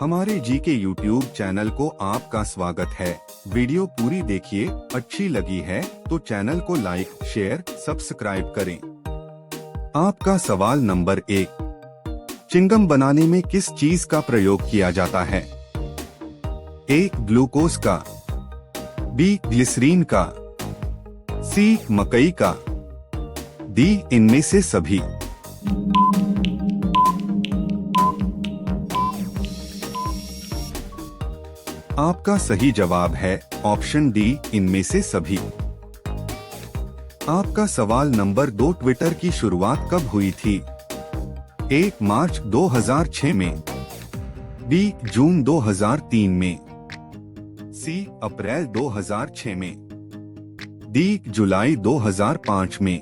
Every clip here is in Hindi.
हमारे जी के यूट्यूब चैनल को आपका स्वागत है। वीडियो पूरी देखिए, अच्छी लगी है तो चैनल को लाइक, शेयर, सब्सक्राइब करें। आपका सवाल नंबर 1। चिंगम बनाने में किस चीज का प्रयोग किया जाता है? ए. ग्लूकोज का, बी. ग्लिसरीन का, सी. मकई का, डी. इनमें से सभी। आपका सही जवाब है ऑप्शन डी, इनमें से सभी। आपका सवाल नंबर 2। ट्विटर की शुरुआत कब हुई थी? ए. मार्च 2006 में, बी. जून 2003 में, सी. अप्रैल 2006 में, डी. जुलाई 2005 में।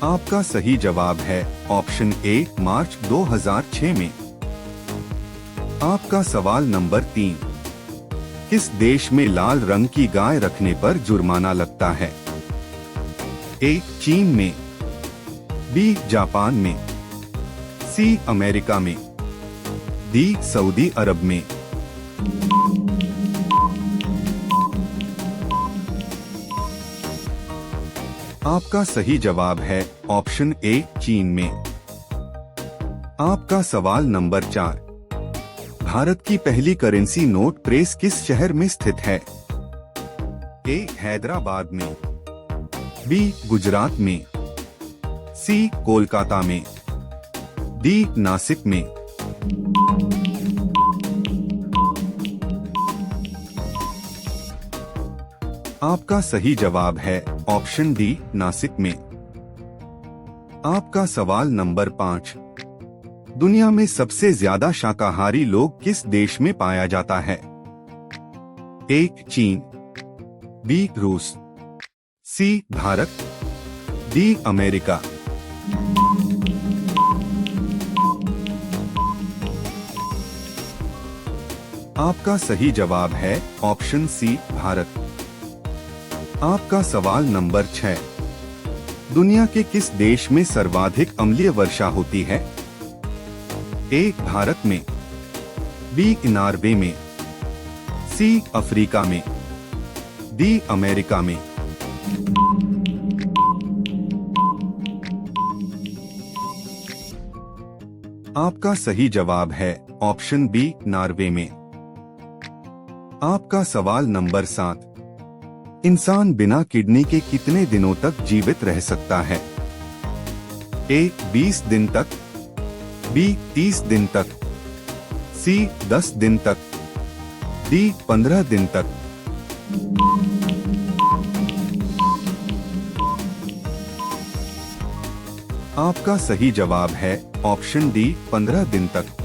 आपका सही जवाब है ऑप्शन ए, मार्च 2006 में। आपका सवाल नंबर 3। किस देश में लाल रंग की गाय रखने पर जुर्माना लगता है? ए. चीन में, बी. जापान में, सी. अमेरिका में, डी. सऊदी अरब में। आपका सही जवाब है ऑप्शन ए, चीन में। आपका सवाल नंबर 4। भारत की पहली करेंसी नोट प्रेस किस शहर में स्थित है? ए. हैदराबाद में, बी. गुजरात में, सी. कोलकाता में, डी. नासिक में। आपका सही जवाब है ऑप्शन डी, नासिक में। आपका सवाल नंबर 5। दुनिया में सबसे ज्यादा शाकाहारी लोग किस देश में पाया जाता है? ए. चीन, बी. रूस, सी. भारत, डी. अमेरिका। आपका सही जवाब है ऑप्शन सी, भारत। आपका सवाल नंबर 6। दुनिया के किस देश में सर्वाधिक अम्लीय वर्षा होती है? ए. भारत में, बी. नॉर्वे में, सी. अफ्रीका में, डी. अमेरिका में। आपका सही जवाब है ऑप्शन बी, नॉर्वे में। आपका सवाल नंबर 7। इंसान बिना किडनी के कितने दिनों तक जीवित रह सकता है? ए. 20 दिन तक, बी. 30 दिन तक, सी. 10 दिन तक, डी. 15 दिन तक। आपका सही जवाब है ऑप्शन डी, 15 दिन तक।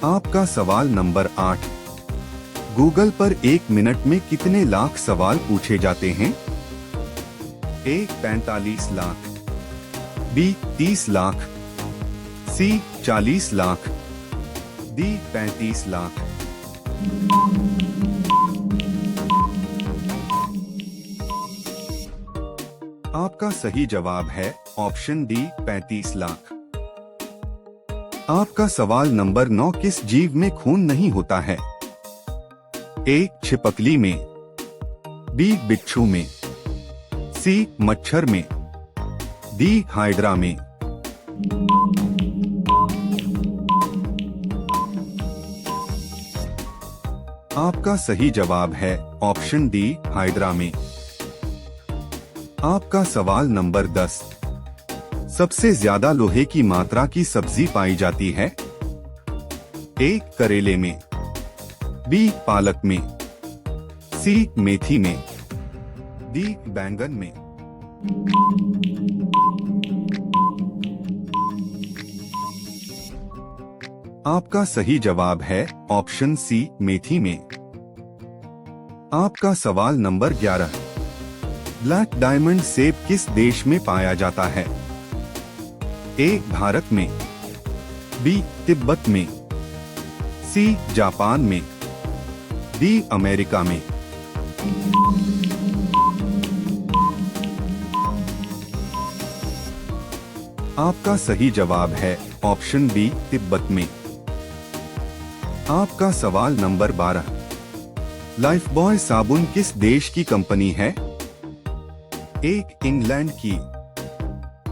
आपका सवाल नंबर 8। गूगल पर 1 मिनट में कितने लाख सवाल पूछे जाते हैं? ए. 45 लाख, बी. 30 लाख, सी. 40 लाख, डी. 35 लाख। आपका सही जवाब है ऑप्शन डी, 35 लाख। आपका सवाल नंबर 9। किस जीव में खून नहीं होता है? ए. छिपकली में, बी. बिच्छू में, सी. मच्छर में, डी. हाइड्रा में। आपका सही जवाब है ऑप्शन डी, हाइड्रा में। आपका सवाल नंबर 10। सबसे ज्यादा लोहे की मात्रा की सब्जी पाई जाती है? ए. करेले में, बी. पालक में, सी. मेथी में, डी. बैंगन में। आपका सही जवाब है ऑप्शन सी, मेथी में। आपका सवाल नंबर 11। ब्लैक डायमंड सेब किस देश में पाया जाता है? ए. भारत में, बी. तिब्बत में, सी. जापान में, डी. अमेरिका में। आपका सही जवाब है ऑप्शन बी तिब्बत में। आपका सवाल नंबर 12, लाइफबॉय साबुन किस देश की कंपनी है? ए इंग्लैंड की,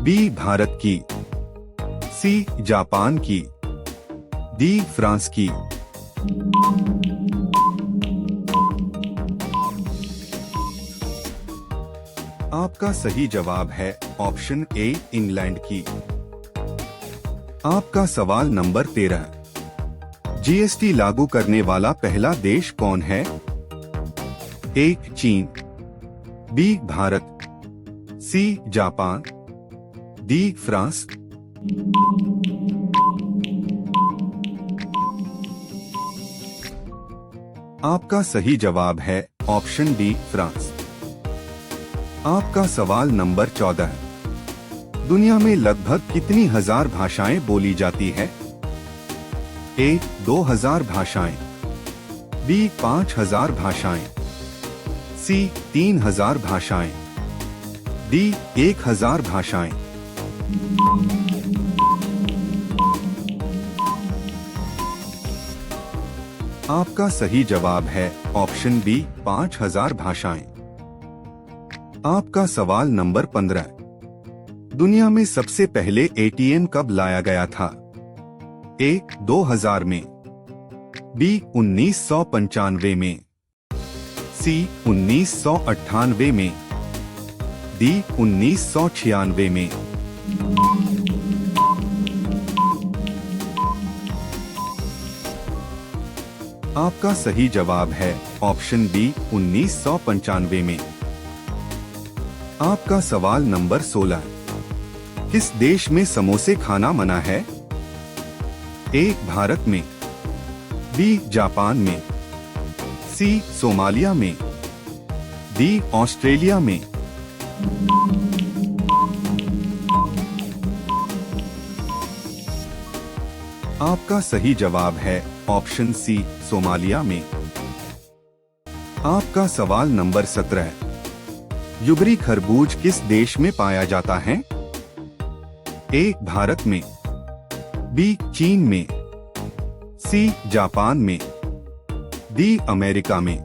बी भारत की, सी जापान की, डी फ्रांस की। आपका सही जवाब है ऑप्शन ए इंग्लैंड की। आपका सवाल नंबर 13, जीएसटी लागू करने वाला पहला देश कौन है? ए चीन, B Bharat, C Japan, D France. आपका सही जवाब है ऑप्शन डी फ्रांस। आपका सवाल नंबर 14, दुनिया में लगभग कितनी हजार भाषाएं बोली जाती है? ए 2000 भाषाएं, बी 5000 भाषाएं, सी 3000 भाषाएं, डी 1000 भाषाएं। आपका सही जवाब है ऑप्शन बी 5000 भाषाएं। आपका सवाल नंबर 15, दुनिया में सबसे पहले एटीएम कब लाया गया था? ए 2000 में, बी 1995 में, सी 1998 में, डी 1996 में। आपका सही जवाब है ऑप्शन बी 1995 में। आपका सवाल नंबर 16, किस देश में समोसे खाना मना है? ए भारत में, बी जापान में, सी सोमालिया में, डी ऑस्ट्रेलिया में। आपका सही जवाब है ऑप्शन सी सोमालिया में। आपका सवाल नंबर 17, युगरी खरबूज किस देश में पाया जाता है? ए भारत में, बी चीन में, सी जापान में, डी अमेरिका में।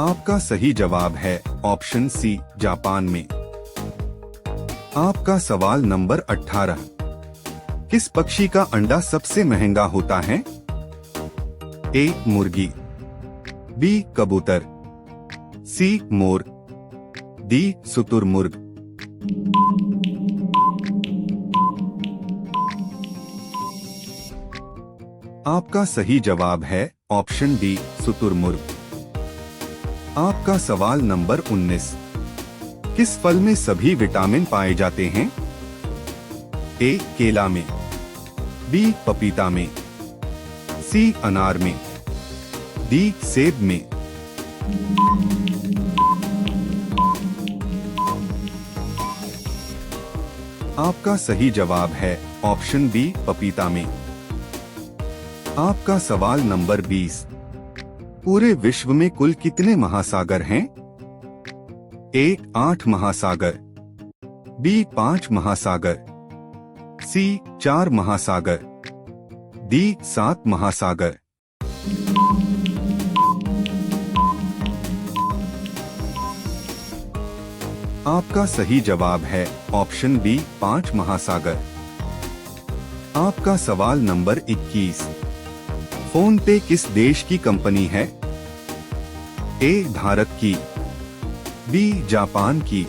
आपका सही जवाब है ऑप्शन सी जापान में। आपका सवाल नंबर 18, किस पक्षी का अंडा सबसे महंगा होता है? ए मुर्गी, बी कबूतर, सी मोर, डी शुतुरमुर्ग। आपका सही जवाब है ऑप्शन डी शुतुरमुर्ग। आपका सवाल नंबर 19, किस फल में सभी विटामिन पाए जाते हैं? ए केला में, बी पपीता में, सी अनार में, डी सेब में। आपका सही जवाब है ऑप्शन बी पपीता में। आपका सवाल नंबर 20, पूरे विश्व में कुल कितने महासागर हैं? ए 8 महासागर, बी 5 महासागर, सी 4 महासागर, डी 7 महासागर। आपका सही जवाब है ऑप्शन बी 5 महासागर। आपका सवाल नंबर 21, फोन पे किस देश की कंपनी है? ए भारत की, बी जापान की,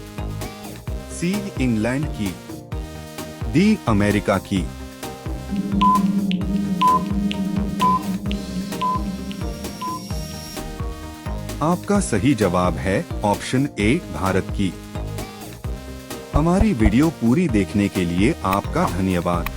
सी इंग्लैंड की, डी अमेरिका की। आपका सही जवाब है ऑप्शन ए भारत की। हमारी वीडियो पूरी देखने के लिए आपका धन्यवाद।